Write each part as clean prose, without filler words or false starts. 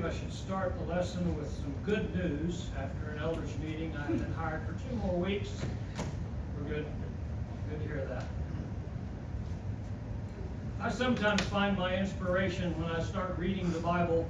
I should start the lesson with some good news. After an elders meeting, I've been hired for 2 more weeks. We're good. Good to hear that. I sometimes find my inspiration when I start reading the Bible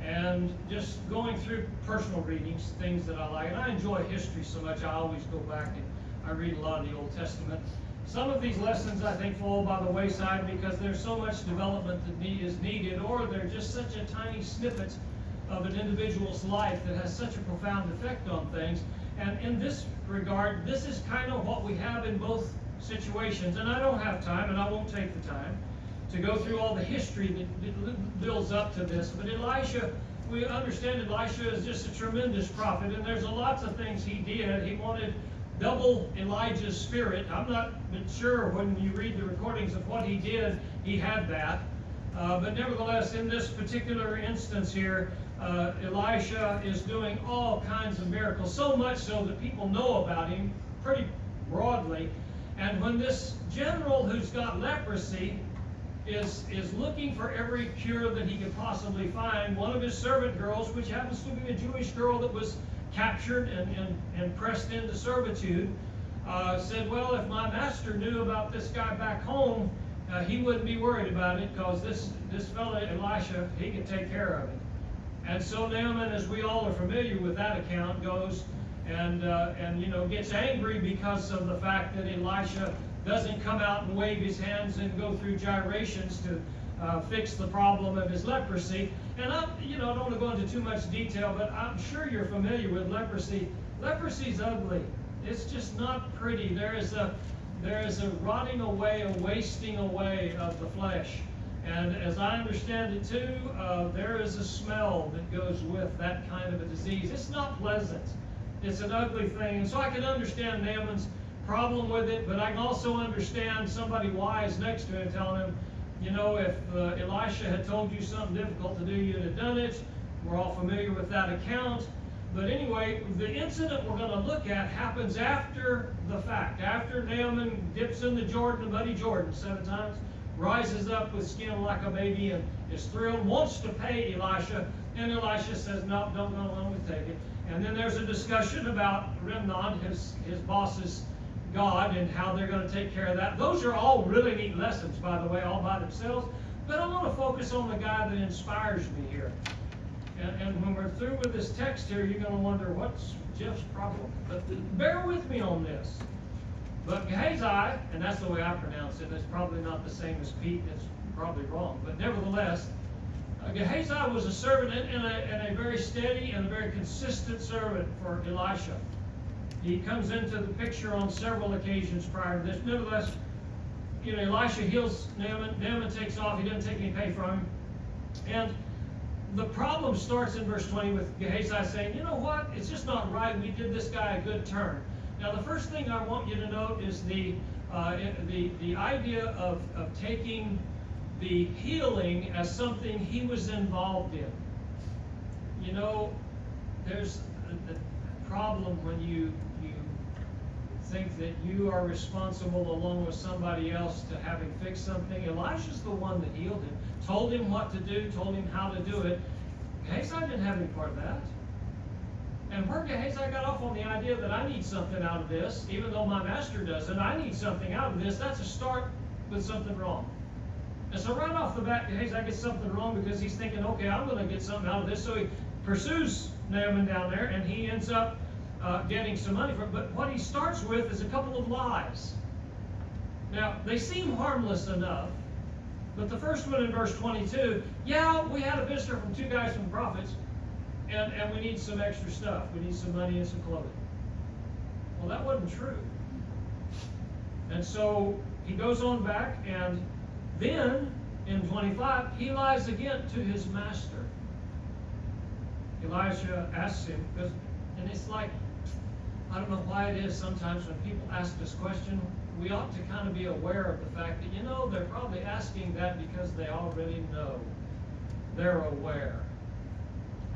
and just going through personal readings, things that I like. And I enjoy history so much, I always go back and I read a lot of the Old Testament. Some of these lessons I think fall by the wayside because there's so much development that is needed, or they're just such a tiny snippet of an individual's life that has such a profound effect on things. And in this regard, this is kind of what we have in both situations. And I don't have time, and I won't take the time to go through all the history that builds up to this. But Elisha, we understand Elisha is just a tremendous prophet, and there's lots of things he did. He wanted double Elijah's spirit. I'm not sure when you read the recordings of what he did, he had that. But nevertheless, in this particular instance here, Elisha is doing all kinds of miracles, so much so that people know about him pretty broadly. And when this general who's got leprosy is looking for every cure that he could possibly find, one of his servant girls, which happens to be a Jewish girl that was captured and pressed into servitude, said, well, if my master knew about this guy back home, he wouldn't be worried about it, because this fellow Elisha, he could take care of it. And so Naaman, as we all are familiar with that account, goes and gets angry because of the fact that Elisha doesn't come out and wave his hands and go through gyrations to fix the problem of his leprosy. And I don't want to go into too much detail, but I'm sure you're familiar with leprosy. Leprosy's ugly. It's just not pretty. There is a rotting away, a wasting away of the flesh. And as I understand it too, there is a smell that goes with that kind of a disease. It's not pleasant. It's an ugly thing. And so I can understand Naaman's problem with it, but I can also understand somebody wise next to him telling him, if Elisha had told you something difficult to do, you'd have done it. We're all familiar with that account. But anyway, the incident we're going to look at happens after the fact. After Naaman dips in the Jordan, the muddy Jordan, 7 times, rises up with skin like a baby and is thrilled, wants to pay Elisha, and Elisha says, no, don't let me take it. And then there's a discussion about Rimnon, his boss's God, and how they're going to take care of that. Those are all really neat lessons, by the way, all by themselves. But I want to focus on the guy that inspires me here. And when we're through with this text here, you're going to wonder, what's Jeff's problem? But bear with me on this. But Gehazi, and that's the way I pronounce it, it's probably not the same as Pete, it's probably wrong. But nevertheless, Gehazi was a servant and a very steady and a very consistent servant for Elisha. He comes into the picture on several occasions prior to this. Nevertheless, Elisha heals Naaman. Naaman takes off. He doesn't take any pay from him. And the problem starts in verse 20 with Gehazi saying, you know what? It's just not right. We did this guy a good turn. Now, the first thing I want you to note is the idea of taking the healing as something he was involved in. There's a problem when you think that you are responsible along with somebody else to having fixed something. Elisha's the one that healed him, told him what to do, told him how to do it. Gehazi didn't have any part of that. And where Gehazi got off on the idea that I need something out of this, even though my master doesn't, I need something out of this, that's a start with something wrong. And so right off the bat, Gehazi gets something wrong because he's thinking, okay, I'm going to get something out of this. So he pursues Naaman down there, and he ends up getting some money from it. But what he starts with is a couple of lies. Now, they seem harmless enough, but the first one in verse 22, yeah, we had a visitor from 2 guys from the prophets, and we need some extra stuff. We need some money and some clothing. Well, that wasn't true. And so he goes on back, and then in 25, he lies again to his master. Elisha asks him, and it's like, I don't know why it is sometimes when people ask this question, we ought to kind of be aware of the fact that, they're probably asking that because they already know. They're aware.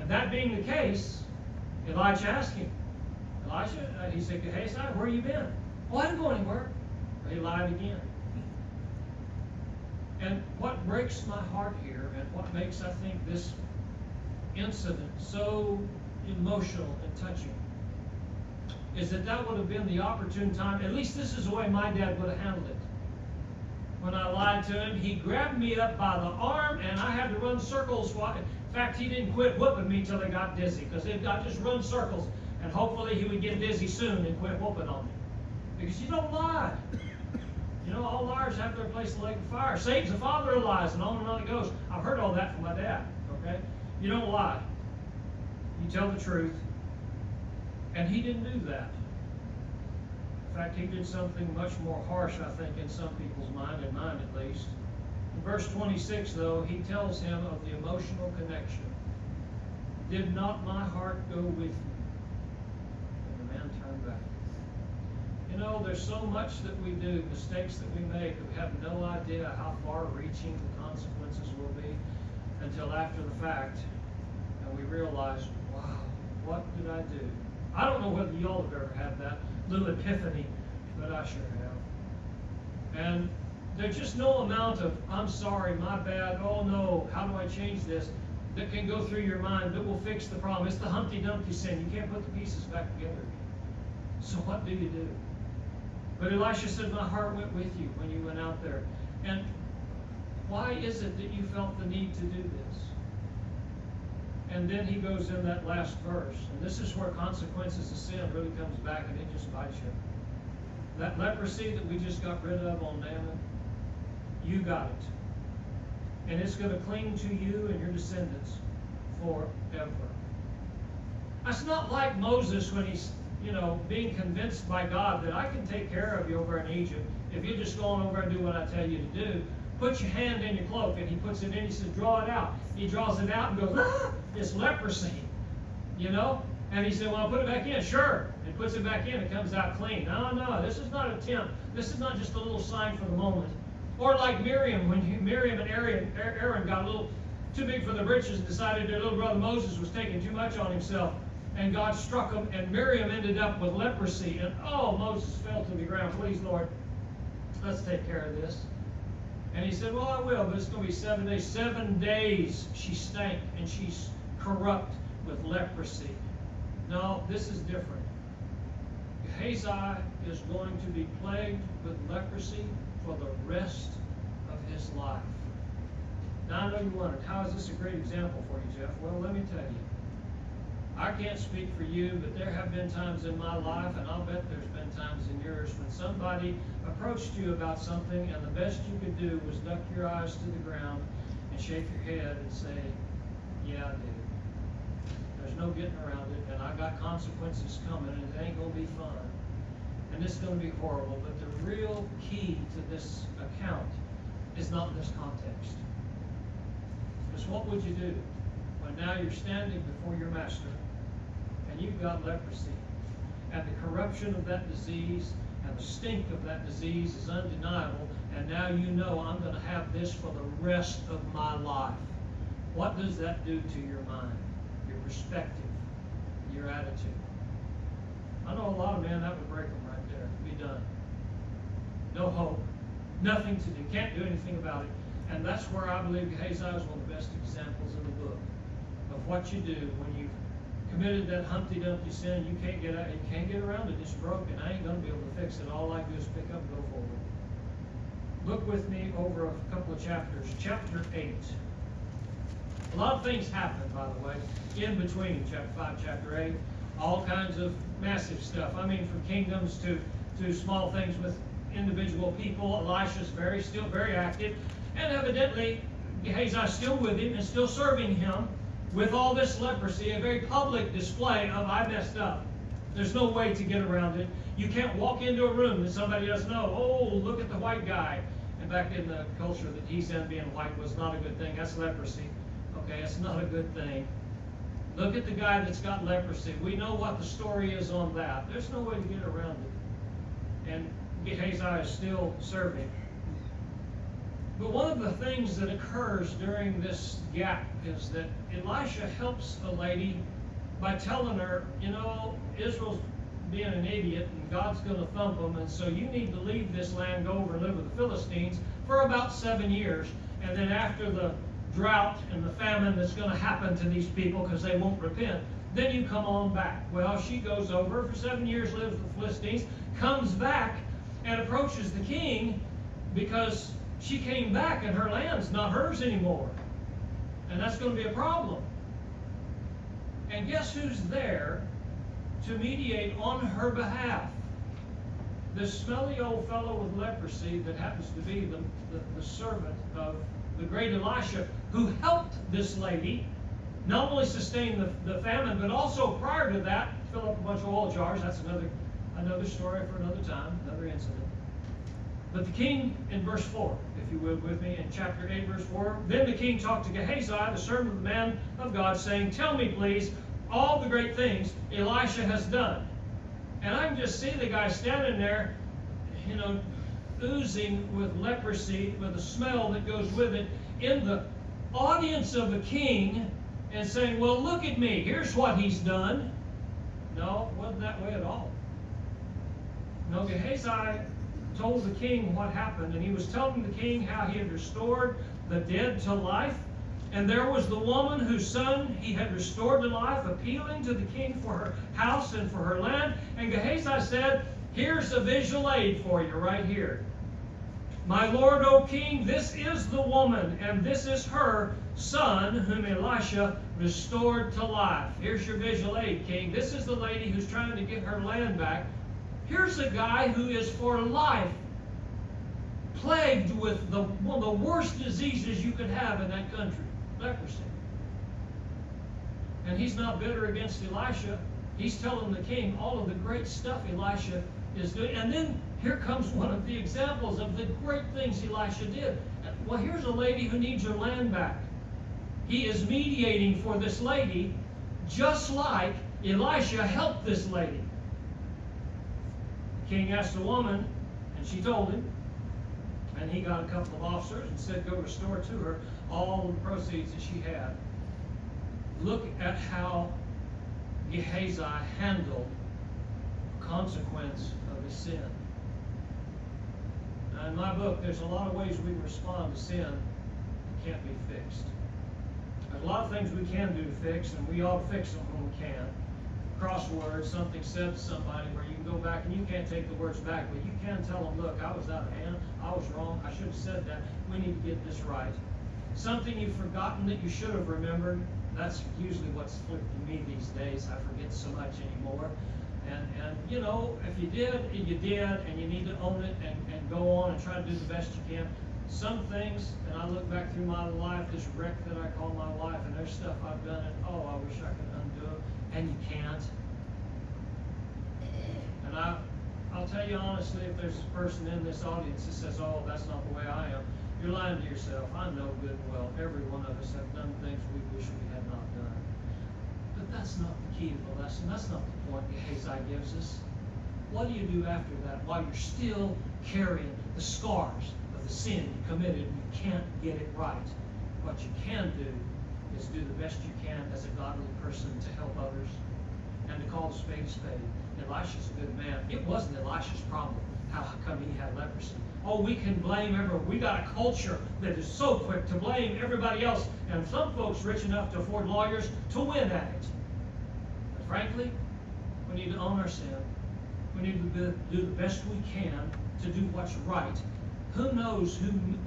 And that being the case, Elijah asked him, he said, Gehazi, where you been? Oh, I didn't go anywhere. He lied again. And what breaks my heart here, and what makes, I think, this incident so emotional and touching is that would have been the opportune time. At least this is the way my dad would have handled it. When I lied to him, he grabbed me up by the arm, and I had to run circles. In fact, he didn't quit whooping me till I got dizzy, because I just run circles, and hopefully he would get dizzy soon and quit whooping on me. Because you don't lie. You know, all liars have their place in the lake of fire. Satan's the father of lies, and on it goes. I've heard all that from my dad, okay? You don't lie. You tell the truth. And he didn't do that. In fact, he did something much more harsh, I think, in some people's mind, in mine at least. In verse 26, though, he tells him of the emotional connection. Did not my heart go with you? And the man turned back. You know, there's so much that we do, mistakes that we make, that we have no idea how far-reaching the consequences will be until after the fact, and we realize, wow, what did I do? I don't know whether y'all have ever had that little epiphany, but I sure have. And there's just no amount of, I'm sorry, my bad, oh no, how do I change this, that can go through your mind that will fix the problem. It's the Humpty Dumpty sin. You can't put the pieces back together again. So what do you do? But Elisha said, my heart went with you when you went out there. And why is it that you felt the need to do this? And then he goes in that last verse. And this is where consequences of sin really comes back, and it just bites you. That leprosy that we just got rid of on Naaman, you got it. And it's going to cling to you and your descendants forever. That's not like Moses when he's, being convinced by God that I can take care of you over in Egypt if you just go on over and do what I tell you to do. Put your hand in your cloak, and he puts it in. He says, draw it out. He draws it out and goes, it's leprosy, And he said, well, I'll put it back in. Sure. And puts it back in. It comes out clean. No, this is not a tempt. This is not just a little sign for the moment. Or like Miriam, when Miriam and Aaron got a little too big for the britches and decided their little brother Moses was taking too much on himself. And God struck him, and Miriam ended up with leprosy. And Moses fell to the ground. Please, Lord, let's take care of this. And he said, well, I will, but it's going to be 7 days. 7 days she stank, and she's corrupt with leprosy. No, this is different. Gehazi is going to be plagued with leprosy for the rest of his life. Now, I know you wondered, how is this a great example for you, Jeff? Well, let me tell you. I can't speak for you, but there have been times in my life, and I'll bet there's been times in yours, when somebody approached you about something, and the best you could do was duck your eyes to the ground and shake your head and say, yeah, I did. There's no getting around it, and I got consequences coming, and it ain't going to be fun. And it's going to be horrible, but the real key to this account is not in this context. Because what would you do when now you're standing before your master, and you've got leprosy, and the corruption of that disease and the stink of that disease is undeniable, and now you know I'm going to have this for the rest of my life? What does that do to your mind, your perspective, your attitude? I know a lot of men, that would break them right there. Be done. No hope. Nothing to do. Can't do anything about it. And that's where I believe Gehazi is one of the best examples in the book of what you do when you've committed that Humpty Dumpty sin. You can't get out, you can't get around it. It's broken. I ain't going to be able to fix it. All I do is pick up and go forward. Look with me over a couple of chapters. Chapter 8. A lot of things happen, by the way, in between chapter 5 and chapter 8. All kinds of massive stuff. I mean, from kingdoms to small things with individual people. Elisha's still very active. And evidently, Gehazi's still with him and still serving him with all this leprosy, a very public display of, I messed up. There's no way to get around it. You can't walk into a room and somebody doesn't know, oh, look at the white guy. And back in the culture that he's in, being white was not a good thing. That's leprosy. Okay, it's not a good thing. Look at the guy that's got leprosy. We know what the story is on that. There's no way to get around it. And Gehazi is still serving. But one of the things that occurs during this gap is that Elisha helps a lady by telling her, Israel's being an idiot and God's going to thump them, and so you need to leave this land, go over and live with the Philistines for about 7 years. And then after the drought and the famine that's going to happen to these people because they won't repent. Then you come on back. Well, she goes over for 7 years, lives with the Philistines, comes back and approaches the king because she came back and her land's not hers anymore. And that's going to be a problem. And guess who's there to mediate on her behalf? This smelly old fellow with leprosy that happens to be the servant of the great Elisha, who helped this lady not only sustain the famine, but also prior to that, fill up a bunch of oil jars. That's another story for another time, another incident. But the king, in verse 4, if you will with me, in chapter 8, verse 4, then the king talked to Gehazi, the servant of the man of God, saying, tell me, please, all the great things Elisha has done. And I can just see the guy standing there, oozing with leprosy, with the smell that goes with it, in the audience of a king, and saying, well, look at me, here's what he's done. No, it wasn't that way at all. No, Gehazi told the king what happened, and he was telling the king how he had restored the dead to life. And there was the woman whose son he had restored to life, appealing to the king for her house and for her land. And Gehazi said, here's a visual aid for you right here. My lord, O king, this is the woman, and this is her son whom Elisha restored to life. Here's your visual aid, king. This is the lady who's trying to get her land back. Here's a guy who is for life plagued with one of the worst diseases you could have in that country, leprosy. And he's not bitter against Elisha. He's telling the king all of the great stuff Elisha is doing. And then here comes one of the examples of the great things Elisha did. Well, here's a lady who needs her land back. He is mediating for this lady, just like Elisha helped this lady. The king asked the woman, and she told him, and he got a couple of officers and said, go restore to her all the proceeds that she had. Look at how Gehazi handled the consequence of his sin. Now, in my book, there's a lot of ways we respond to sin that can't be fixed. There's a lot of things we can do to fix, and we ought to fix them when we can. Crosswords, something said to somebody where you can go back and you can't take the words back, but you can tell them, look, I was out of hand, I was wrong, I should have said that, we need to get this right. Something you've forgotten that you should have remembered, that's usually what's afflicting me these days. I forget so much anymore. And if you did, and you need to own it and go on and try to do the best you can. Some things, and I look back through my life, this wreck that I call my life, and there's stuff I've done, and I wish I could undo it, and you can't. And I'll tell you honestly, if there's a person in this audience that says, oh, that's not the way I am, you're lying to yourself. I know good and well, every one of us have done things we wish we had not done. But that's not the key to the lesson. That's not the point Gehazi gives us. What do you do after that while you're still carrying the scars of the sin you committed and you can't get it right? What you can do is do the best you can as a godly person to help others and to call the spade a spade. Elisha's a good man. It wasn't Elisha's problem. How come he had leprosy? Oh, we can blame everyone. We got a culture that is so quick to blame everybody else, and some folks rich enough to afford lawyers to win at it. But frankly, we need to own our sin. We need to do the best we can to do what's right. Who knows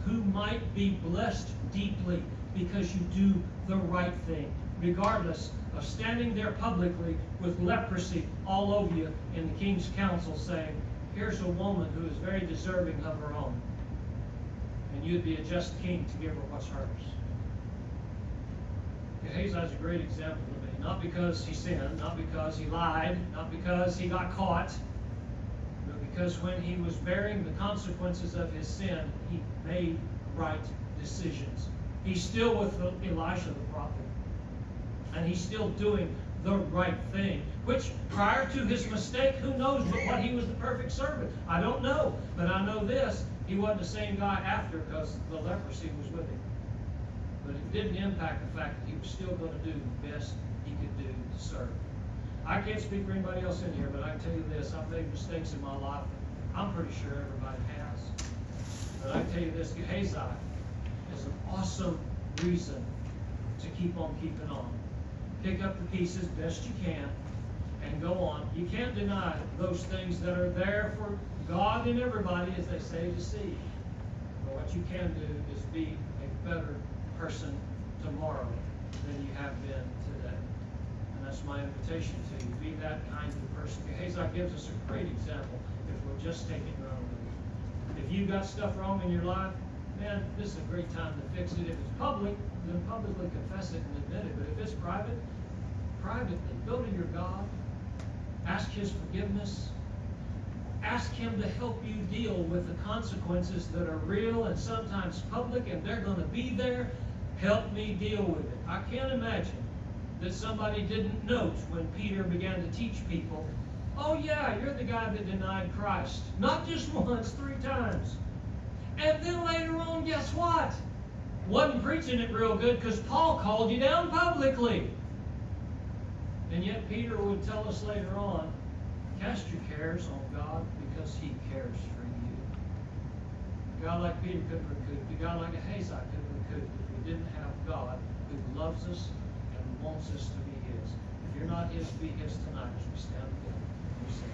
who might be blessed deeply because you do the right thing, regardless of standing there publicly with leprosy all over you in the king's council saying, here's a woman who is very deserving of her own. And you'd be a just king to give her what's hers. Gehazi is a great example to me. Not because he sinned, not because he lied, not because he got caught, but because when he was bearing the consequences of his sin, he made right decisions. He's still with Elisha the prophet. And he's still doing the right thing, which prior to his mistake, who knows but what he was the perfect servant. I don't know, but I know this, he wasn't the same guy after because the leprosy was with him. But it didn't impact the fact that he was still going to do the best he could do to serve. I can't speak for anybody else in here, but I can tell you this, I've made mistakes in my life. I'm pretty sure everybody has. But I can tell you this, Gehazi is an awesome reason to keep on keeping on. Pick up the pieces best you can and go on. You can't deny those things that are there for God and everybody, as they say, to see. But what you can do is be a better person tomorrow than you have been today. And that's my invitation to you. Be that kind of person. Gehazi gives us a great example if we'll just take it wrong. If you've got stuff wrong in your life, man, this is a great time to fix it. If it's public, then publicly confess it and admit it. But if it's private, privately, go to your God. Ask His forgiveness. Ask Him to help you deal with the consequences that are real and sometimes public, and they're going to be there. Help me deal with it. I can't imagine that somebody didn't note when Peter began to teach people, oh yeah, you're the guy that denied Christ. Not just once, 3 times. And then later on, guess what? Wasn't preaching it real good because Paul called you down publicly. And yet Peter would tell us later on, cast your cares on God because He cares for you. A guy like Peter could recoup. A guy like Gehazi could recoup if we didn't have God who loves us and wants us to be His. If you're not His, be His tonight as we stand together. We sing.